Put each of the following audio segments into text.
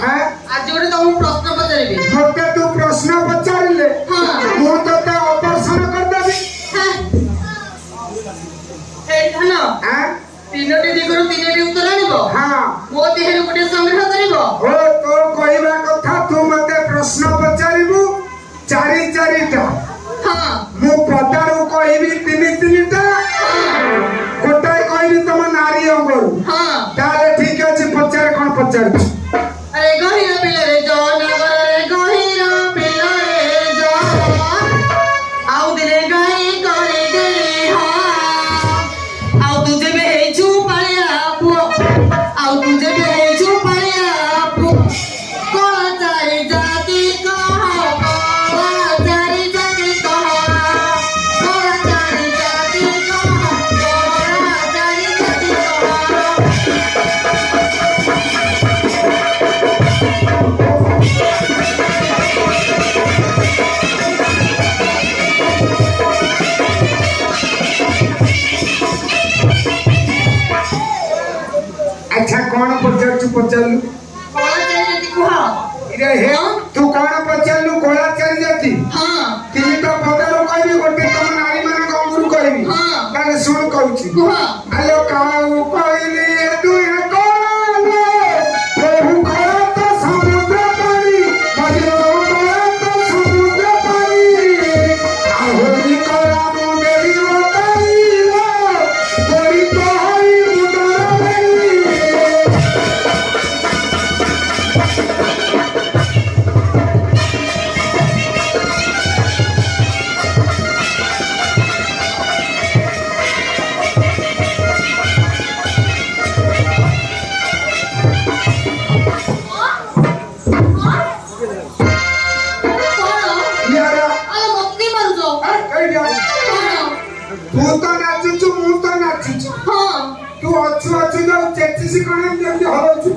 हां आज गोटे तुम प्रश्न पचारिबी मते तू प्रश्न पचारिले हां मु तते ऑपरेशन कर देबी हां हे धन हां तीनोटी दिगरु तीनोटी उत्तर आनिबो हां मो देहरु गोटे संग्रह करिवो ओ तो कहबा कथा तू मते प्रश्न पचारिबु चारि चारिटा हां मु पदारू कहबी तीन तीनटा गोटाय कहबी तम नारी अंगरू हां ताले ठीक अछि पचार कोन पचार अरे गहिरा पिला रे जो नगर रे गहिरा पिला रे जो आउ दिले गई करे दे हां आउ तुझे बे हेजू पालिया पुओ आउ तुझे बे हेजू पालिया पुओ कोला चारी जाति कहा कोला चारी जाति कहा कोला चारी जाति कहा कोला चारी जाति कहा अच्छा कौन पचारछु पचारलु कोला चारी जाति कहा इरे हे तू कौन पचारलु कोला चली जाती हां तीन तो पदारू कहबी गोटे तम नारी माने अंगुरु कहबी हां ताले सुन कहूची कुहा आलो काऊ कहली तू कोले प्रभु करत समुद्र पानी मजो करत समुद्र पानी आहोरी कला मुंगेरी बताइलो गोरी तो हई मुदर भई कोण यारा अरे मक्ती मारुजो कई जा कोण तू तो नाचुचु मु तो नाचुचु हां तू अछु अछु जाऊ चेचिसी कोने जेमती हलौचु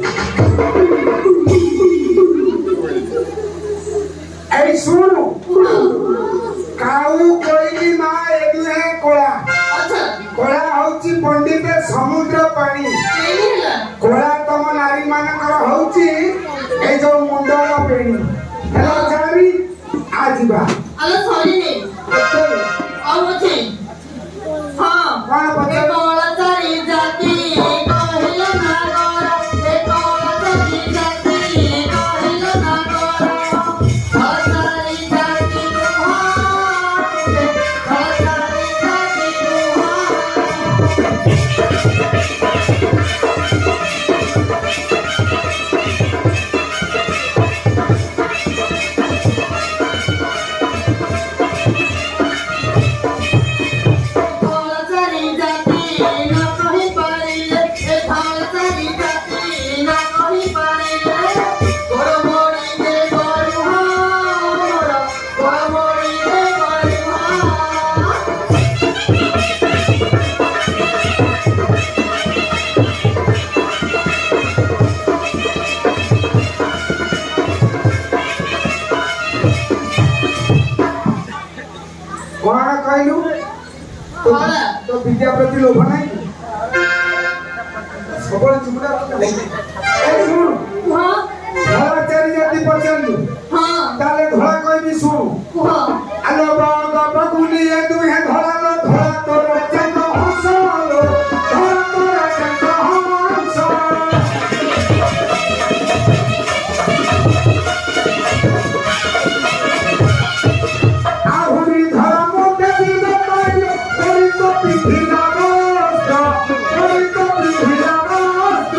ए सुनु काऊ कोइली मा एदु है कोला अच्छा कोला होची पंडित समुद्र पानी केनिला कोला तम नारी मानकर होची ए जो मुंडर पेणी हेलो जारी आजिबा अरे सॉरी ने और मथे हां कौन ए पचार कोला चारी जाति कहिलो ना गोरा ए कोला चारी जाति कहिलो ना गोरा चारी जाति कुहा चारी जाति कुहा थाला चारी जाति ना कहि पारिले ए थाला चारी जाति ना कहि पारिले गोर मोड़ी दे गोरुहा गोर मोड़ी दे गोरुहा कौन कहलु थाला तो विद्या प्रति लोभ नहीं सबल चुपड़ा ए सुन हां धला चारि जाति पचारलु हां ताले धला कहबी सुन कुहा आलो बाग बकुली ए तू है धला लो धला तोर चंद हंसलो धला तोर चंद हंसलो आहुरी धला मोटे दिन पाइलो कोई तो पिठिना मस्त कोई तो पिठिना मस्त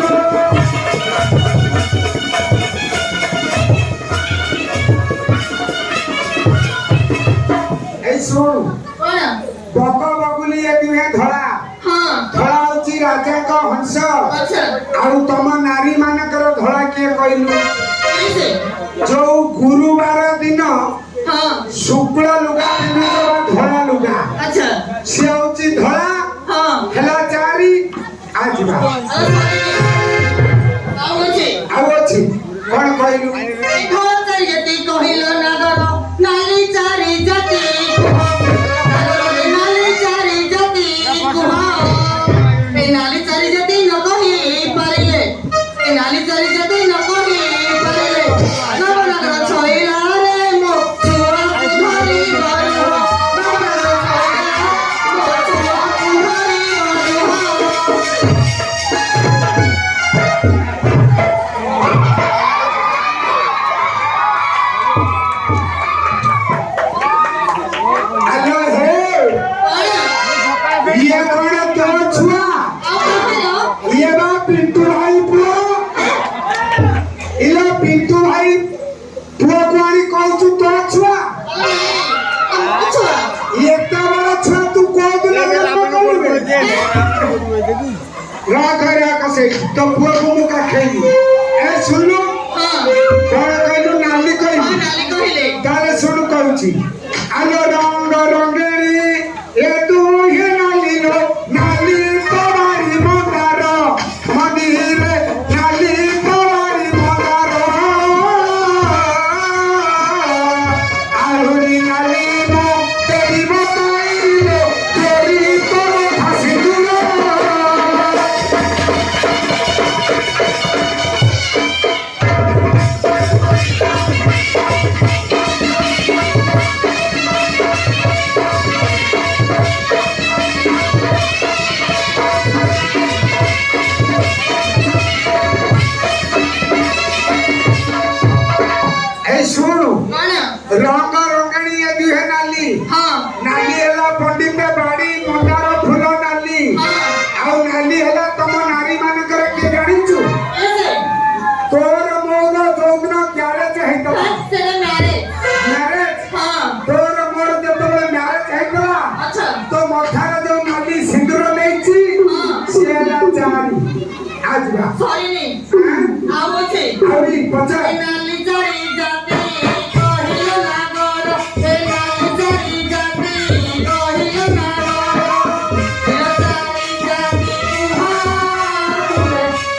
तो पुआ को मुका खेली ए सुनु हाँ कौन कहलु नाली हाँ कहि नाली कहिले ताले सुनु कहूची आलो रंग रंगेली ए तू हे नाली लो नाली तोरी मंदार मदिरे नाली तोरी मंदार आहुरी नाली मो तेरी बताइलो तेरी तो हसी दूर ए सुनु कौन रंग रंगणी ए दुहे नाली हाँ नाली ହେଲା ପଣ୍ଡିତ ବାଡ଼ି ମନ୍ଦାର ଫୁଲ ନାଲି ଆଉ ନାଲି ହେଲା ତମ ନାରୀ ମାନଙ୍କର କିଏ ଜାଣିଛୁ ऐसे ତୋର ମୋର ଯୋଉଦିନ ମ୍ୟାରେଜ ହେଇଥିଲା सेरे मैरिज ମ୍ୟାରେଜ हाँ ତୋର ମୋର ଯେତେବେଳେ ମ୍ୟାରେଜ ହେଇଥିଲା अच्छा ତୋ ମଥାରେ ଯୋଉ ନାଲି ସିନ୍ଦୁର ନେଇଛି ସିଏ ହେଲା ଚାରି ଆଜିବା सॉरी नहीं आओ छे ଆହୁରି ପଚାର नाली चढ़ी जाती कहिलो ना गोरो हे नाली चढ़ी जाती कहिलो ना गोरो हिलो चढ़ी जाती कुहार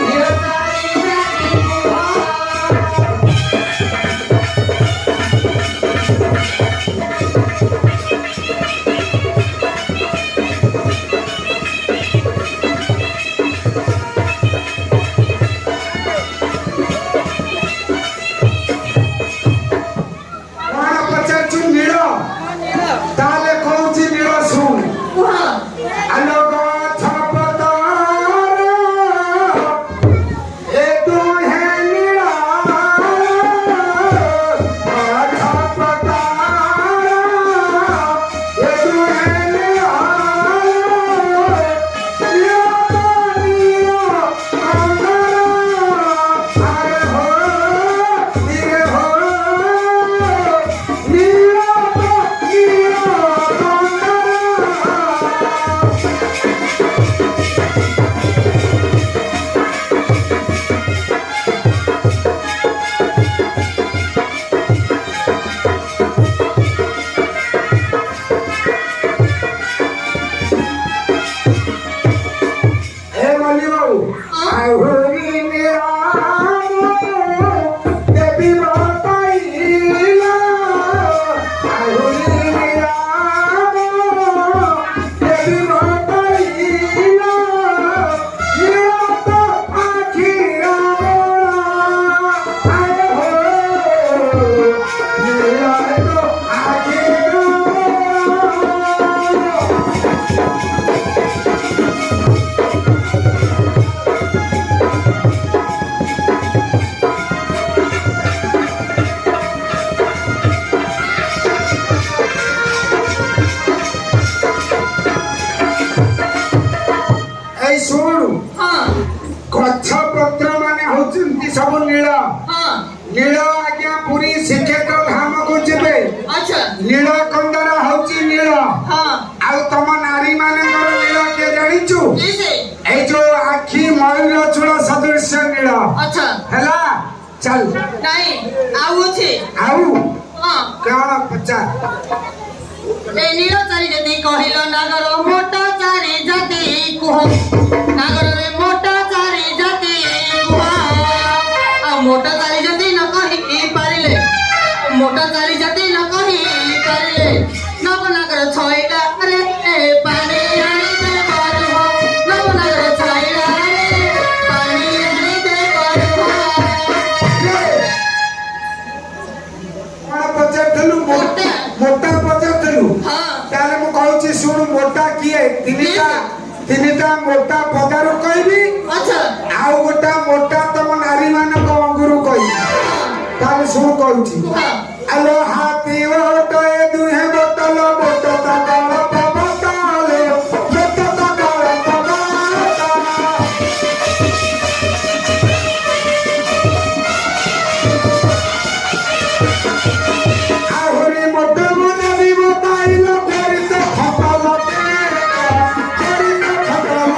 हिलो चढ़ी जाती कुहार କଣ ପଚାରୁଛୁ ନୀଳ ତାହେଲେ କହୁଛି ନୀଳ ଶୁଣ कुहार ଆଲୋ ଗଛ ପତର ଏ ଦୁହେଁ ନୀଳ ଗଛ ପତର ଏ ଦୁହେଁ ନୀଳ ନୀଳ ତ ନୀଳ ଅଙ୍ଗର ଆରେ ହୋ ଧୀରେ ହୋ ନୀଳ ତ ନୀଳ ଅଙ୍ଗର हे मल्ली बाबू आहुरी निराम देवी बताइला आहुरी निराम देवी बताइला ये तो आखिरा आए हो ये तो आखिरा এই শুଣୁ हाँ ଗଛ ପତ୍ର ମାନେ ହଉଛନ୍ତି ସବୁ ନୀଳ हाँ ନୀଳ ଆଜ୍ଞା ପୁରୀ ଶ୍ରୀକ୍ଷେତ୍ର ଧାମକୁ ଯିବେ अच्छा ନୀଳ କନ୍ଦର ହଉଛି ନୀଳ हाँ ଆଉ ତମ ନାରୀ ମାନଙ୍କର ନୀଳ କିଏ ଜାଣିଛୁ कैसे ଏଇ ଯୋଉ ଆଖି ମୟୂର ଚୂଳ ସଦୃଶ୍ୟ ନୀଳ अच्छा ହେଲା ଚାଲ नहीं आओ छे ଆଉ हाँ କଣ ପଚାର ए नीलो चारी जति कहिलो नागर मोटा चारी जति कुह नागर रे मोटा चारी जति कुह आ मोटा चारी जति न कहि पारिले मोटा चारी जति न कहि पारिले नव नागर छयटा रे पानी आनी दे परहो नव नागर छयटा रे पानी आनी दे परहो କଣ ପଚାରୁଥିଲୁ ମୋଟା। ମୋଟା ପଚାରୁଥିଲୁ हाँ ତାହେଲେ ମୁଁ କହୁଛି ଶୁଣୁ ମୋଟା କିଏ ତିନିଟା ମୋଟା ପଦାରୁ କହିବି अच्छा ଆଉ ଗୋଟା ମୋଟା ତମ ନାରୀ ମାନଙ୍କ ଅଙ୍ଗୁରୁ କହିବି ତାହେଲେ ଶୁଣୁ କହୁଛି हाँ ଆଲୋ ହାତୀ ଓଟ ଏ ଦୁହେଁ ବୋତଲ ବୋଟ ତଳ ପବତାଲେ ବୋଟ ତଳ ପବତା ଆହୁରି ମୋଟା ମନାବି ବୋତାଇଲ ଫେରିତ ଖପଲ ଫେରିତ ଖପଲ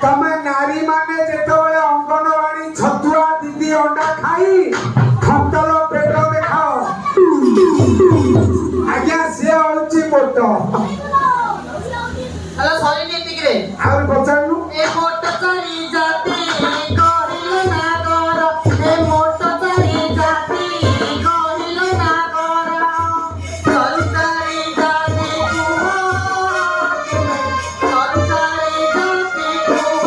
ତମେ ନାରୀ ମାନେ ଯେତେବେଳେ ଅଙ୍ଗନବାଡି ଛତୁଆ ଦିଦି ଅଣ୍ଡା ଖାଇ ଖତର ପେଟ ଦେଖାଅ ଆଜ୍ଞା ସିଏ ହଉଛି ମୋଟ ହେଲେ ସରିନି ଏତିକିରେ ଆହୁରି ପଚାରୁନୁ ଏ ମୋଟ ଚାରି ଜାତି କହିଲ ନା କର ଏ ମୋଟ ଚାରି ଜାତି କହିଲ ନା କର ସରକାରୀ ଜାତି କୁହ ସରକାରୀ ଜାତି କୁହ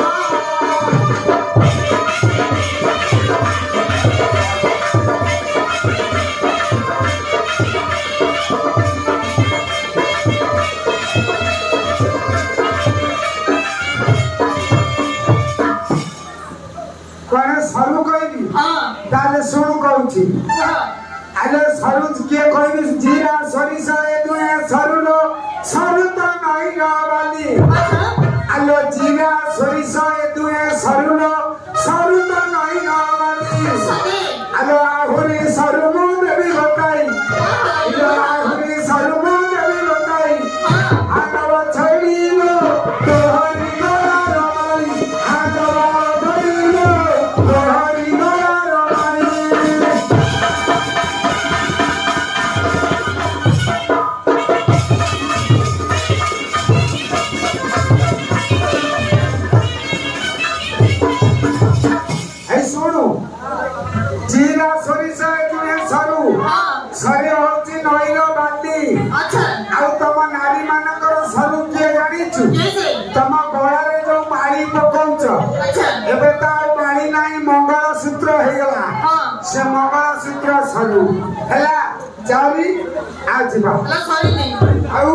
କଣ ସରୁ କହିବି ହଁ ତାହେଲେ ଶୁଣୁ କହୁଛି କୁହ ଆରେ ସରୁ କିଏ କହିବି ଜିରା ସୋରିଷ ଏ ଦୁଏ ସରୁର ସରୁ ତ ନଈର ବାଲି ଆଚ୍ଛା ଆଲୋ ଜିରା ସୋରିଷ ଏ ଦୁଏ ସରୁର ସରୁ ତ ନଈର ବାଲି ସତେ ଆଲୋ ଆହୁରି ସରୁ ମୁଁ ଦେବି ଗୋଟାଇ ଆଲୋ ଆହୁରି ସରୁ ମୁଁ ଦେବି ଗୋଟାଇ ଆଗବ ଛଇଡ଼ିବ ତୋହରି ଗଳାର ମାଳି ଆଗବ ଛଇଡ଼ିବ ତୋହରି ଗଳାର ମାଳି এই শোনো জিরা সরিষা এগুলো সরু ହଁ সরি হচ্ছে নইর বাতি ଆଚ୍ଛା ଆଉ ତମ ନାରୀ ମାନଙ୍କର ସରୁ କିଏ ଜାଣିଛୁ କେତେ ତମ ଗଳାରେ ଯୋଉ ମାଳି ପକଉଛ ଆଚ୍ଛା ଏବେ ତ ଆଉ ମାଳି ନାହିଁ ମଙ୍ଗଳସୂତ୍ର ହେଇଗଲା ହଁ ସେ ମଙ୍ଗଳସୂତ୍ର ସରୁ ହେଲା ଚାରି ଆଉ ଯିବା ହେଲେ ସରିନି ଆଉ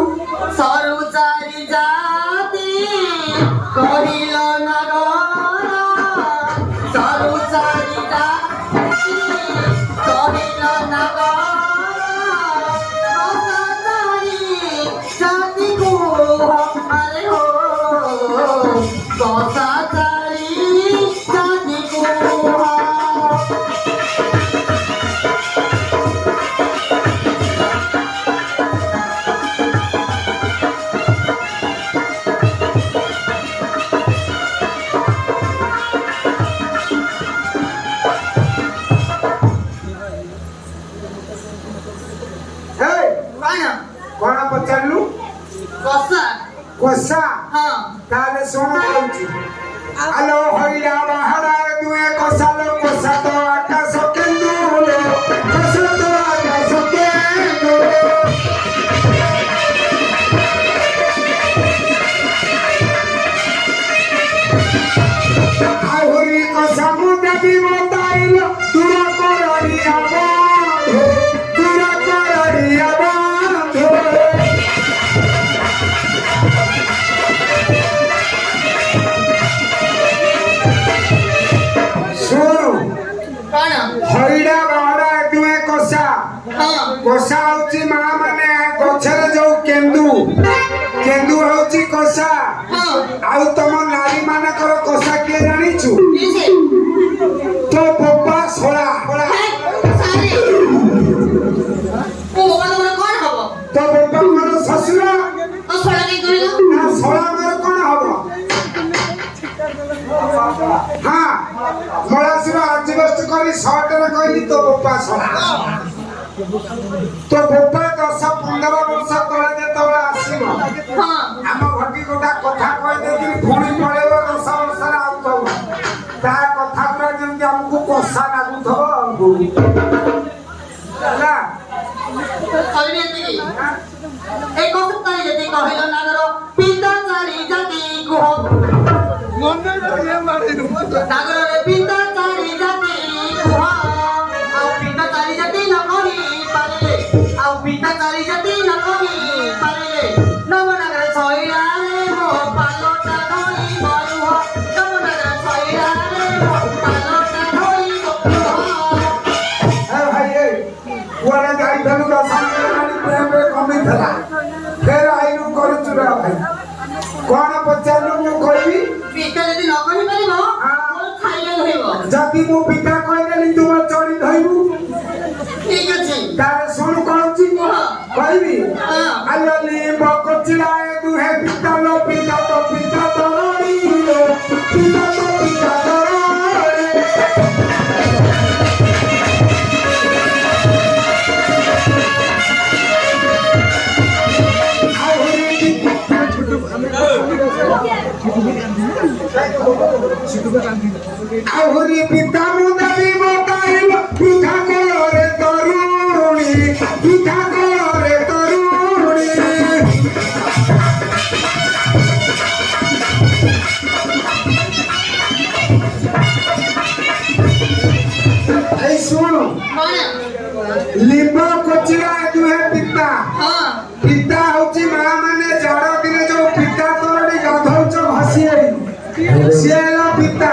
ସରୁ ଚାରି ଜାତି କହିଲ ନଗର ସରୁ ଚାରି ଜାତି କହିଲ ନଗର ଚାରି ଜାତି କୁହ ଆରେ ହୋ ଦଶା ଚାରି ଜାତି କୁହ ହେ କଣ କଣ ପଚାରିଲୁ କଷା କୋଷା ହଁ ତାହେଲେ ଶୁଣ କହୁଛି ଆଲୋ ହଇରା ବାହାରା ଦୁଏ କଷାଲୋ କୋଷା ତ ଆକାଶ କେନ୍ଦୁ କୋଷା ତ ଆକାଶ କେନ୍ଦୁ ଆହୁରି କଷା ମୁଁ ଦେବି ମତାଇଲ ଦୂର କରଡ଼ିଆ ବନ୍ଧୁ ଦୂର କରଡ଼ିଆ ବନ୍ଧୁ ଶୁଣୁ କଣ ହଇଡ଼ା ବାହାରା ଦୁଏ କଷା ହଁ କଷା ହଉଛି ମା ମାନେ ଗଛରେ ଯୋଉ କେନ୍ଦୁ କେନ୍ଦୁ ହଉଛି କଷା ହଁ ଆଉ ତମ ନାରୀ ମାନଙ୍କର କଷା କିଏ ଜାଣିଛୁ କିसे ତୋ ବୋପା ଶଳା ସାରି ଓ ବାବା ତମର କଣ ହବ ତୋ ବୋପା ମୋର ଶ୍ୱଶୁର ତ ଶଳା କାଇଁ କହିଲ ନା ଶଳା ମୋର କଣ ହବ ହଁ ମଳାଶିର ଆଜବେଷ୍ଟ କରି ସର୍ଟରେ କହିଲି ତୋ ବୋପା ଶଳା ତୋ ବୋପା 10-15 ବର୍ଷ ତଳେ ଯେତେବେଳେ ଆସିବ ହଁ ଆମ ଘଟି ଗୋଟା କଥା କହିଦେଇକିରି ପୁଣି ପଳେଇବ 10 ବର୍ଷରେ ଆଉ ତବ ତା କଥା ପୁରା ଯେମିତି ଆମକୁ କଷା ଲାଗୁଥିବ ହେଲା ସରିନି ଏତିକି ଏ କଷା ଚାରି ଜାତି କହିଲ ନାଗର ପିତା ଚାରି ଜାତି କୁହ ନାଗରରେ ପିତା ଚାରି ଜାତି କୁହ ଆଉ ପିତା ଚାରି ଜାତି ନ କହି ପାରିଲେ ଆଉ ପିତା ଚାରି ଜାତି ନ କହି ପାରିଲେ ନବନଗର ଛଇଳାରେ ମୋ ପାଲଟା ଧରି ବରୁହ ନବନଗର ଛଇଳାରେ ମୋ ପାଲଟା ଧରି ବରୁହ ଏ ଭାଇ ଏ କୁଆଡ଼େ ଯାଇଥିଲୁ 10 ମିନିଟ୍ ହେଲାଣି ପ୍ରେମ କମିଥିଲା ଫେର ଆଇଲୁ କରୁଛୁ ରେ ଭାଇ କଣ ପଚାରିଲୁ ମୁଁ କହିବି ପିତା ଯଦି ନ କହି ପାରିବ ମୋର ଖାଇଲେ ଧରିବ ଯଦି ମୁଁ ପିତା କହିଦେଲି ତୁ ମୋ ଚଢି ଧଇବୁ ଠିକ ଅଛି ତାର ଶୁଣୁ କହୁଛି କହିବି ହଁ। ଆଲୋ ଲିମ୍ବ କୋଚିଳା ଏ ଦୁହେଁ ପିତା लो ପିତା ତ ତରଣୀ ଆହୁରି ପିତା ମୁଣ୍ଡା ବି ବତାଇଲ ପିଠା କଳରେ ତରୁଣୀ ପିଠା କଳରେ ତରୁଣୀ এই ଶୁଣୁ ଲିମ୍ବ କୋଚିଲା ଦୁହେଁ ପିତା ପିତା ହଉଛି ମା ମାନେ ଜାଡ ଦିନେ ଯୋଉ ପିତା ତରଣୀ ଗାଧଉଛ ଘଷି ସିଏ ହେଲା ପିତା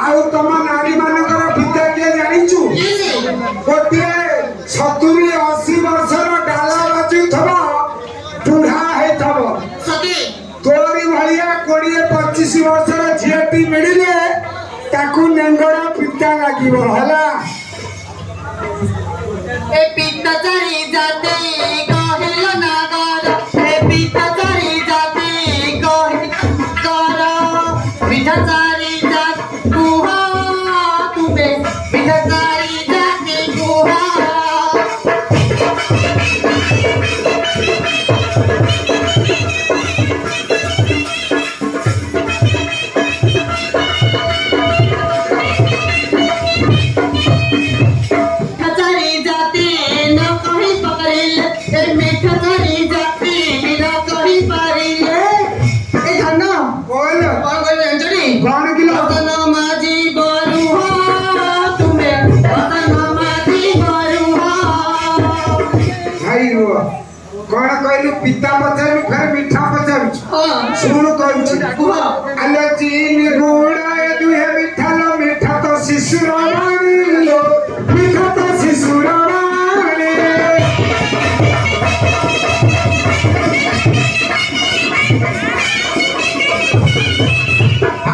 ଆଉ ତମ ନାରୀ ମାନଙ୍କର ପିତା କିଏ ଜାଣିଛୁ ଗୋଟିଏ 70-80 ବର୍ଷର ଡାଲ ବାଜୁଥିବ ବୁଢା ହେଇଥିବ ତୋରି ଭଳିଆ 20-25 ବର୍ଷର ଝିଅଟି ମିଳିଲେ ତାକୁ ନେଙ୍ଗଡ ପିତା ଲାଗିବ ହେଲା ए पिता चारी जाते कहिलो नागर ए पिता चारी जाते कर पिता चारी जात कुहा तुमे पिता चारी जाते कुहा कौन किलो भाई रुआ कौन कहलु पिता पचारू फिर मीठा पचारू सुन कहूची आलो चीन गुड़ा ए दुहे मीठा लो मीठा तो शिशुर लो मीठा तो शिशुर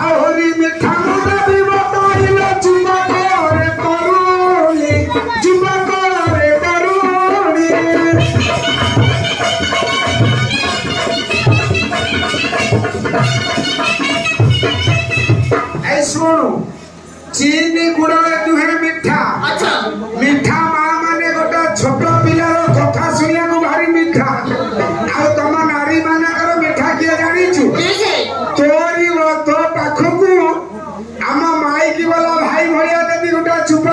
आहुरी मीठा मुंडा भी बताइलो चुम्मा करे तरुणी चुम्मा करे तरुणी ऐ सुनु चीनी गुड़े दुहे मीठा मीठा माँ माने गोटा छोट पिलार कथा सुनिया भारी मीठा आ तुम नारी मानकर मीठा किए जानिछु तोरी तो पाखकू आम माइकी वाला भाई भैया देवी गोटा चुप